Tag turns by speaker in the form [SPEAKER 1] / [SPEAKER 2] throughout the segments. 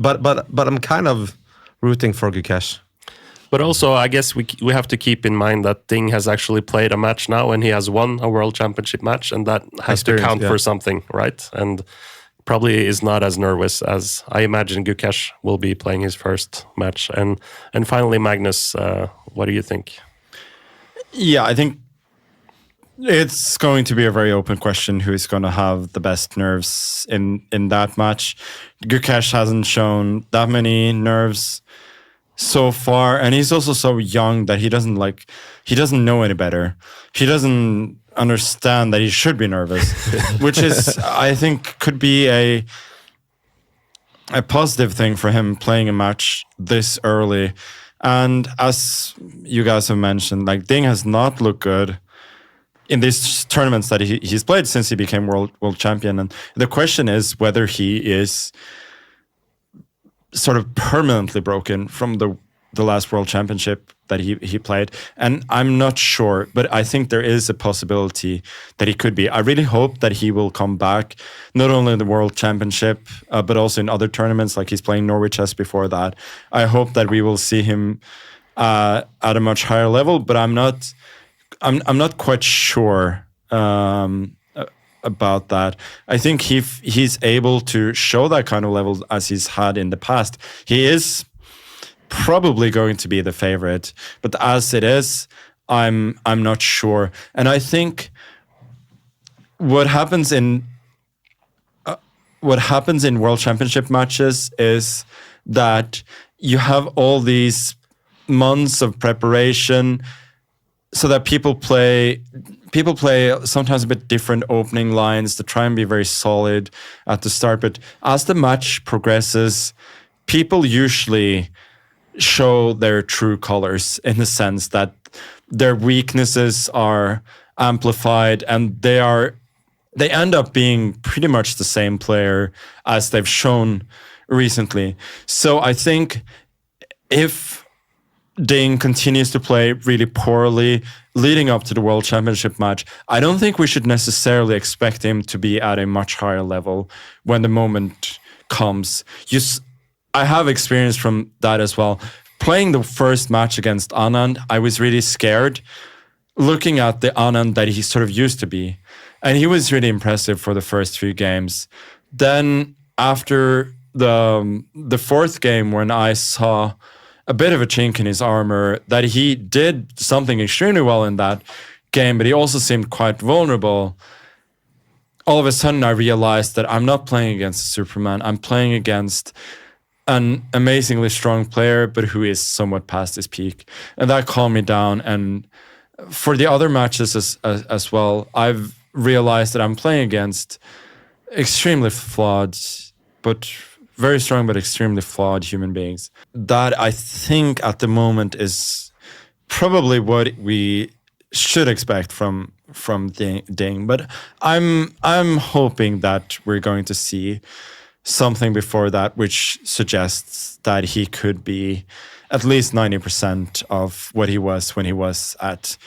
[SPEAKER 1] But I'm kind of rooting for Gukesh.
[SPEAKER 2] But also, I guess we have to keep in mind that Ding has actually played a match now, and he has won a World Championship match, and that has to count for something, right? And probably is not as nervous as I imagine Gukesh will be playing his first match. And finally, Magnus, what do you think?
[SPEAKER 3] Yeah, I think it's going to be a very open question who is going to have the best nerves in that match. Gukesh hasn't shown that many nerves so far, and he's also so young that he doesn't know any better. He doesn't understand that he should be nervous, which is, I think, could be a positive thing for him playing a match this early. And as you guys have mentioned, like, Ding has not looked good in these tournaments that he's played since he became world champion. And the question is whether he is sort of permanently broken from the last world championship that he played. And I'm not sure, but I think there is a possibility that he could be. I really hope that he will come back, not only in the world championship, but also in other tournaments, like he's playing Norway chess before that. I hope that we will see him at a much higher level, but I'm not quite sure about that. I think he's able to show that kind of level as he's had in the past. He is probably going to be the favorite, but as it is, I'm not sure. And I think what happens in world championship matches is that you have all these months of preparation, so that people play sometimes a bit different opening lines to try and be very solid at the start. But as the match progresses, people usually show their true colors, in the sense that their weaknesses are amplified, and they end up being pretty much the same player as they've shown recently. So I think if Ding continues to play really poorly leading up to the World Championship match, I don't think we should necessarily expect him to be at a much higher level when the moment comes. I have experience from that as well. Playing the first match against Anand, I was really scared looking at the Anand that he sort of used to be. And he was really impressive for the first few games. Then after the fourth game, when I saw a bit of a chink in his armor, that he did something extremely well in that game, but he also seemed quite vulnerable. All of a sudden, I realized that I'm not playing against Superman. I'm playing against an amazingly strong player, but who is somewhat past his peak. And that calmed me down. And for the other matches as well, I've realized that I'm playing against extremely flawed, but very strong, but extremely flawed human beings. That, I think, at the moment is probably what we should expect from Ding. But I'm hoping that we're going to see something before that which suggests that he could be at least 90% of what he was when he was at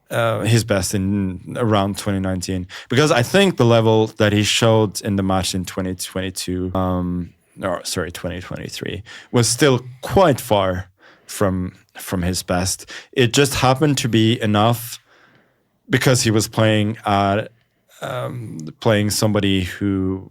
[SPEAKER 3] his best in around 2019. Because I think the level that he showed in the match in 2023 was still quite far from his best. It just happened to be enough because he was playing somebody who,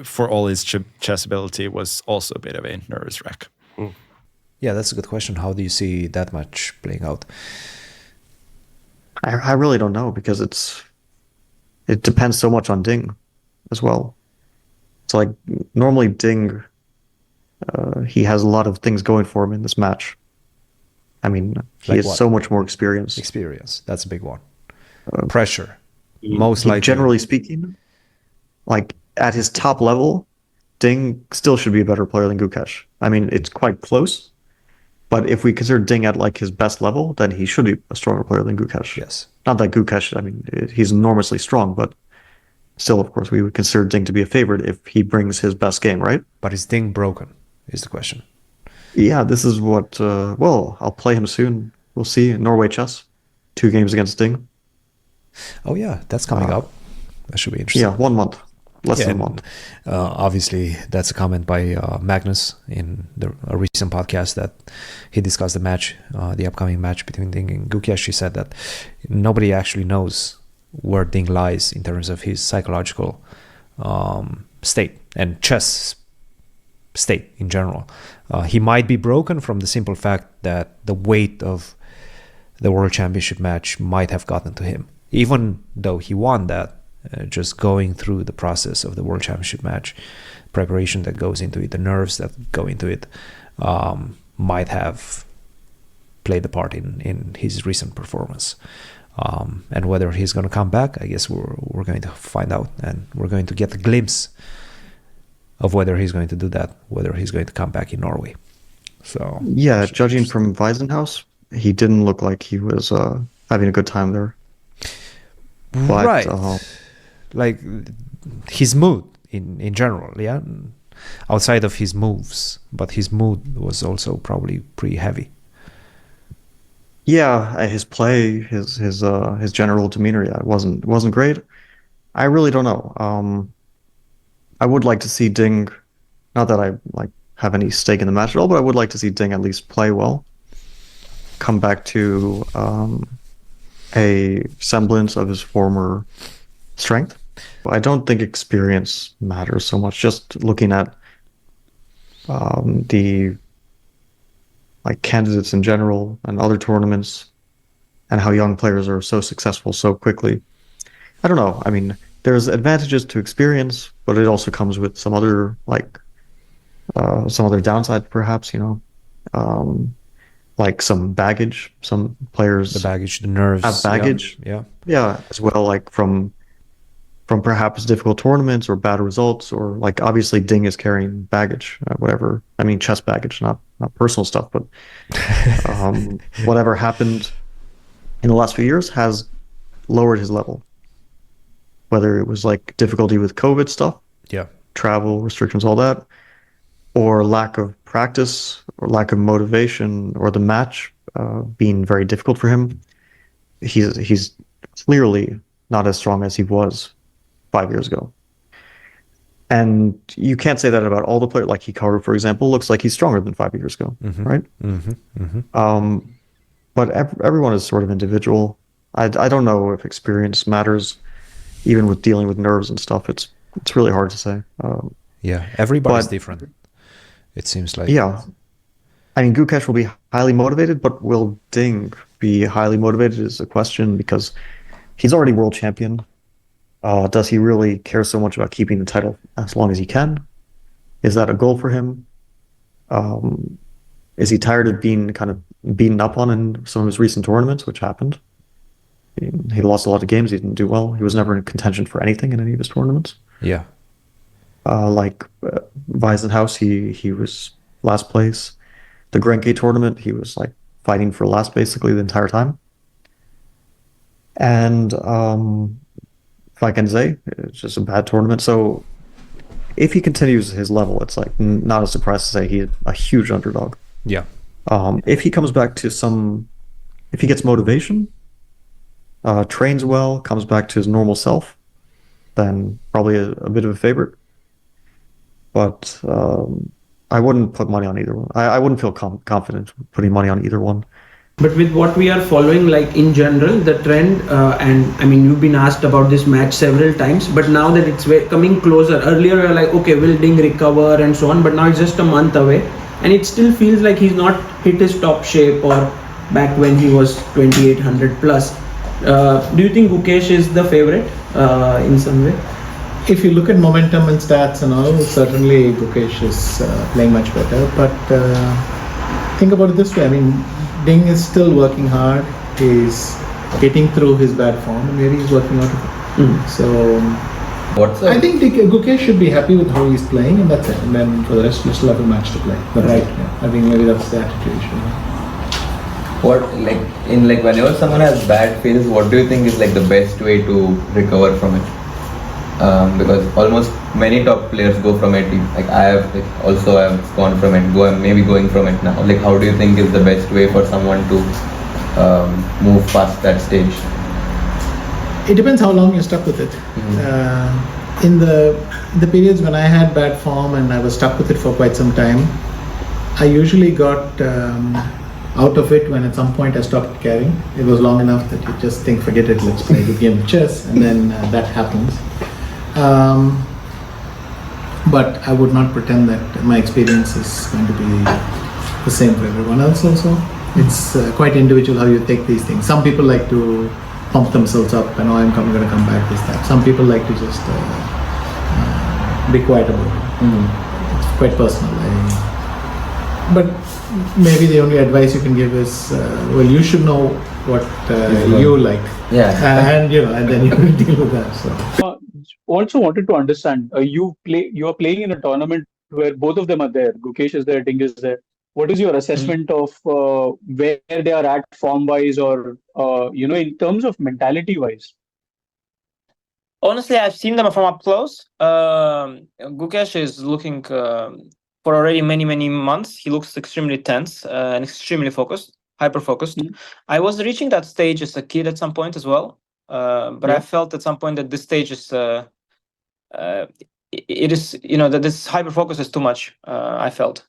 [SPEAKER 3] for all his chess ability, was also a bit of a nervous wreck.
[SPEAKER 4] Mm. Yeah, that's a good question. How do you see that match playing out?
[SPEAKER 5] I really don't know, because it depends so much on Ding as well. So, like, normally Ding, he has a lot of things going for him in this match. I mean, he has so much more experience.
[SPEAKER 4] Experience, that's a big one. Pressure, most likely.
[SPEAKER 5] Generally speaking, like, at his top level, Ding still should be a better player than Gukesh. I mean, it's quite close, but if we consider Ding at, like, his best level, then he should be a stronger player than Gukesh.
[SPEAKER 4] Yes.
[SPEAKER 5] Not that Gukesh, I mean, he's enormously strong, but still, of course, we would consider Ding to be a favorite if he brings his best game, right?
[SPEAKER 4] But is Ding broken, is the question.
[SPEAKER 5] Yeah, this is what, well, I'll play him soon. We'll see. Norway chess, 2 games against Ding.
[SPEAKER 4] Oh yeah, that's coming up. That should be interesting.
[SPEAKER 5] Yeah, 1 month. less than a month.
[SPEAKER 4] Obviously, that's a comment by Magnus in a recent podcast that he discussed the match, the upcoming match between Ding and Gukesh. He said that nobody actually knows where Ding lies in terms of his psychological state and chess state in general. He might be broken from the simple fact that the weight of the World Championship match might have gotten to him, even though he won that. Just going through the process of the World Championship match, preparation that goes into it, the nerves that go into it, might have played a part in his recent performance. And whether he's going to come back, I guess we're going to find out, and we're going to get a glimpse of whether he's going to do that, whether he's going to come back in Norway. So
[SPEAKER 5] yeah, judging from Wiesenhaus, he didn't look like he was having a good time there. But,
[SPEAKER 4] right. Like his mood in general, yeah, outside of his moves, but his mood was also probably pretty heavy.
[SPEAKER 5] Yeah, his play, his general demeanor, yeah, it wasn't great. I really don't know. I would like to see Ding, not that I like have any stake in the match at all, but I would like to see Ding at least play well, come back to a semblance of his former strength. But I don't think experience matters so much. Just looking at the candidates in general and other tournaments, and how young players are so successful so quickly. I don't know. I mean, there's advantages to experience, but it also comes with some other downside, perhaps. Like some baggage. Some players,
[SPEAKER 4] the baggage, the nerves,
[SPEAKER 5] have baggage.
[SPEAKER 4] Yeah,
[SPEAKER 5] as well, like from perhaps difficult tournaments or bad results, or like obviously Ding is carrying baggage, whatever. I mean, chess baggage, not personal stuff, but whatever happened in the last few years has lowered his level. Whether it was like difficulty with COVID stuff, travel restrictions, all that, or lack of practice, or lack of motivation, or the match being very difficult for him, he's clearly not as strong as he was 5 years ago. And you can't say that about all the players. Like Hikaru, for example, looks like he's stronger than 5 years ago, right? But everyone is sort of individual. I don't know if experience matters, even with dealing with nerves and stuff. It's really hard to say.
[SPEAKER 4] Everybody's different, it seems like.
[SPEAKER 5] Yeah. I mean, Gukesh will be highly motivated, but will Ding be highly motivated is a question, because he's already world champion. Does he really care so much about keeping the title as long as he can? Is that a goal for him? Is he tired of being kind of beaten up on in some of his recent tournaments, which happened? He lost a lot of games. He didn't do well. He was never in contention for anything in any of his tournaments.
[SPEAKER 4] Yeah.
[SPEAKER 5] Like Wiesenhaus, he was last place. The Grenke tournament, he was like fighting for last basically the entire time. And Vikenze, it's just a bad tournament. So if he continues his level, it's like not a surprise to say he's a huge underdog.
[SPEAKER 4] Yeah.
[SPEAKER 5] If he comes back to if he gets motivation, trains well, comes back to his normal self, then probably a bit of a favorite. But I wouldn't put money on either one. I wouldn't feel confident putting money on either one.
[SPEAKER 6] But with what we are following, like in general, the trend, and I mean, you've been asked about this match several times, but now that it's coming closer, earlier we were like, okay, will Ding recover and so on, but now it's just a month away, and it still feels like he's not hit his top shape or back when he was 2800 plus. Do you think Gukesh is the favorite in some way?
[SPEAKER 7] If you look at momentum and stats and all, certainly Gukesh is playing much better. But think about it this way, I mean, Ding is still working hard. He's getting through his bad form, and maybe he's working out of it. So I think Gukesh should be happy with how he's playing, and that's it. And then for the rest, you still have a match to play. That's right. Yeah. I think maybe that's the attitude you should have.
[SPEAKER 8] What whenever someone has bad fails, what do you think is like the best way to recover from it? Because almost many top players go from it. Like I have also gone from it. I'm maybe going from it now. Like, how do you think is the best way for someone to move past that stage?
[SPEAKER 7] It depends how long you're stuck with it. in the periods when I had bad form and I was stuck with it for quite some time, I usually got out of it when at some point I stopped caring. It was long enough that you just think, forget it, let's play a good game of chess, and then that happens. But I would not pretend that my experience is going to be the same for everyone else also. It's quite individual how you take these things. Some people like to pump themselves up and I'm going to come back this time. Some people like to just be quiet about it. It's quite personal. But maybe the only advice you can give is, well, you should know what you like. And and then you will deal with that. So.
[SPEAKER 9] Also wanted to understand, you are playing in a tournament where both of them are there. Gukesh is there, Ding is there. What is your assessment of where they are at form-wise, or in terms of mentality-wise?
[SPEAKER 10] Honestly, I've seen them from up close. Gukesh is looking for already many months. He looks extremely tense and extremely focused, hyper-focused. I was reaching that stage as a kid at some point as well. But I felt at some point that this stage is, it is, that this hyper focus is too much. I felt,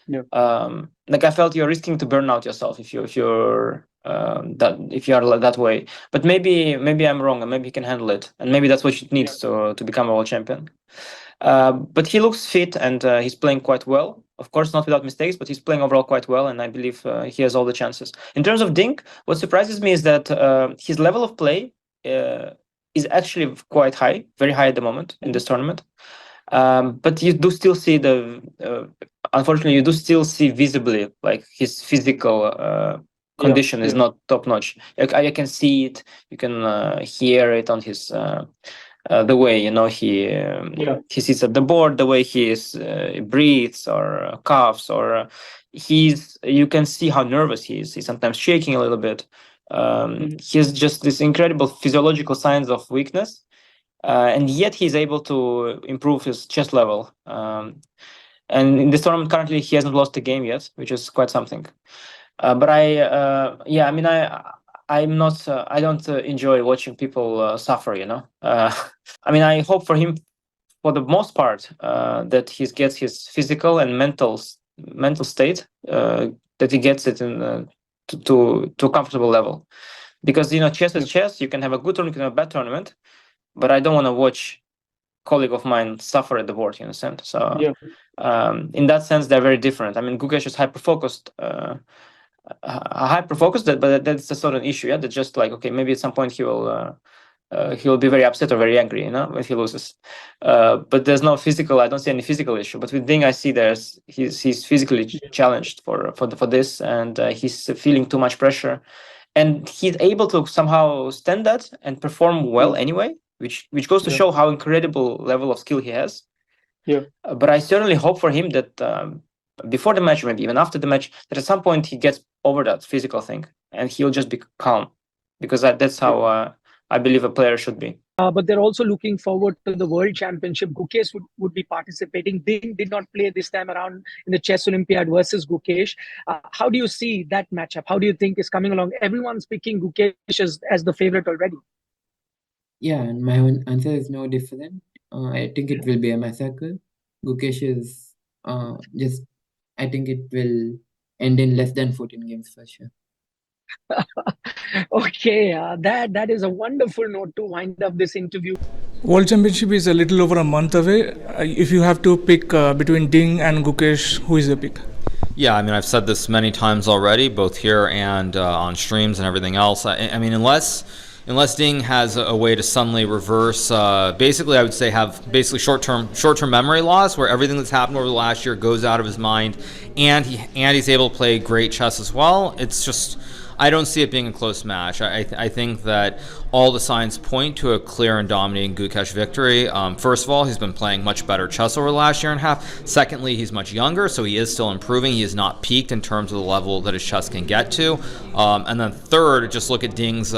[SPEAKER 10] like I felt you're risking to burn out yourself if you're that way. But maybe I'm wrong, and maybe he can handle it, and maybe that's what he needs to become a world champion. But he looks fit and he's playing quite well. Of course, not without mistakes, but he's playing overall quite well, and I believe he has all the chances. In terms of Ding, what surprises me is that his level of play is actually quite high, very high at the moment in this tournament. But you do still see unfortunately, you do still see visibly like his physical condition is not top notch. I can see it. You can hear it on his the way he sits at the board, the way he breathes or coughs, or you can see how nervous he is. He's sometimes shaking a little bit. He has just this incredible physiological signs of weakness, and yet he's able to improve his chess level. And in this tournament currently, he hasn't lost a game yet, which is quite something. But I don't enjoy watching people suffer, I hope for him, for the most part, that he gets his physical and mental state, that he gets it in to a comfortable level. Because, chess is chess. You can have a good tournament, you can have a bad tournament, but I don't want to watch a colleague of mine suffer at the board, you understand? So in that sense, they're very different. Gukesh is hyper-focused, but that's a sort of issue. That's just like, okay, maybe at some point he will be very upset or very angry, if he loses. But there's no physical. I don't see any physical issue. But with Ding, I see he's physically challenged for this, and he's feeling too much pressure, and he's able to somehow stand that and perform well anyway, which goes to show how incredible level of skill he has. But I certainly hope for him that before the match, maybe even after the match, that at some point he gets over that physical thing and he'll just be calm, because that's how I believe a player should be.
[SPEAKER 11] But they're also looking forward to the World Championship. Gukesh would be participating. Ding did not play this time around in the Chess Olympiad versus Gukesh. How do you see that matchup? How do you think is coming along? Everyone's picking Gukesh as the favorite already.
[SPEAKER 12] Yeah, and my answer is no different. I think it will be a massacre. Gukesh is I think it will end in less than 14 games for sure.
[SPEAKER 11] Okay, that is a wonderful note to wind up this interview.
[SPEAKER 13] World Championship is a little over a month away. If you have to pick between Ding and Gukesh, who is the pick?
[SPEAKER 14] Yeah, I've said this many times already, both here and on streams and everything else. Unless Ding has a way to suddenly reverse, basically I would say have short-term memory loss, where everything that's happened over the last year goes out of his mind, and he's able to play great chess as well. It's just, I don't see it being a close match. I think that all the signs point to a clear and dominating Gukesh victory. First of all, he's been playing much better chess over the last year and a half. Secondly, he's much younger, so he is still improving. He is not peaked in terms of the level that his chess can get to. And then third, just look at Ding's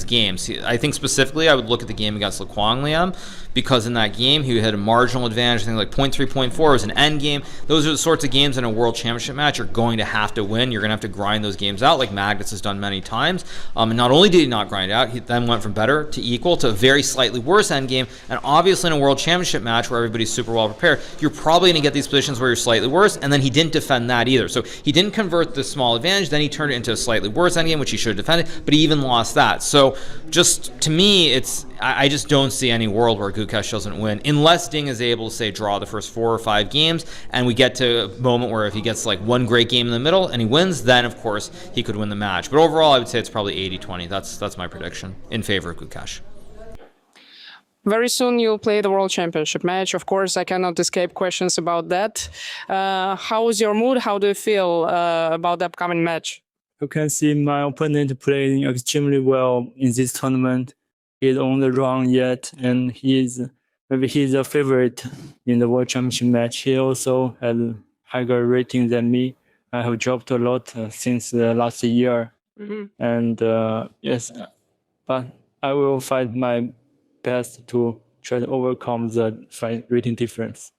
[SPEAKER 14] games. I think specifically I would look at the game against Liang, because in that game he had a marginal advantage. I think like 0.3, 0.4 was an end game. Those are the sorts of games in a world championship match you're going to have to win. You're going to have to grind those games out like Magnus has done many times. And not only did he not grind out, he then went from better to equal to a very slightly worse end game. And obviously in a world championship match where everybody's super well prepared, you're probably going to get these positions where you're slightly worse, and then he didn't defend that either. So he didn't convert the small advantage, then he turned it into a slightly worse endgame, which he should have defended, but he even lost that. So just to me, I just don't see any world where Gukesh doesn't win, unless Ding is able to, say, draw the first 4 or 5 games, and we get to a moment where if he gets like one great game in the middle and he wins, then of course he could win the match. But overall, I would say it's probably 80-20. That's my prediction in favor of Gukesh.
[SPEAKER 15] Very soon you'll play the World Championship match. Of course, I cannot escape questions about that. How is your mood? How do you feel about the upcoming match?
[SPEAKER 16] You can see my opponent playing extremely well in this tournament. He's on the run yet, and maybe he's a favorite in the World Championship match. He also has higher rating than me. I have dropped a lot since last year. And yes, but I will fight my best to try to overcome the rating difference.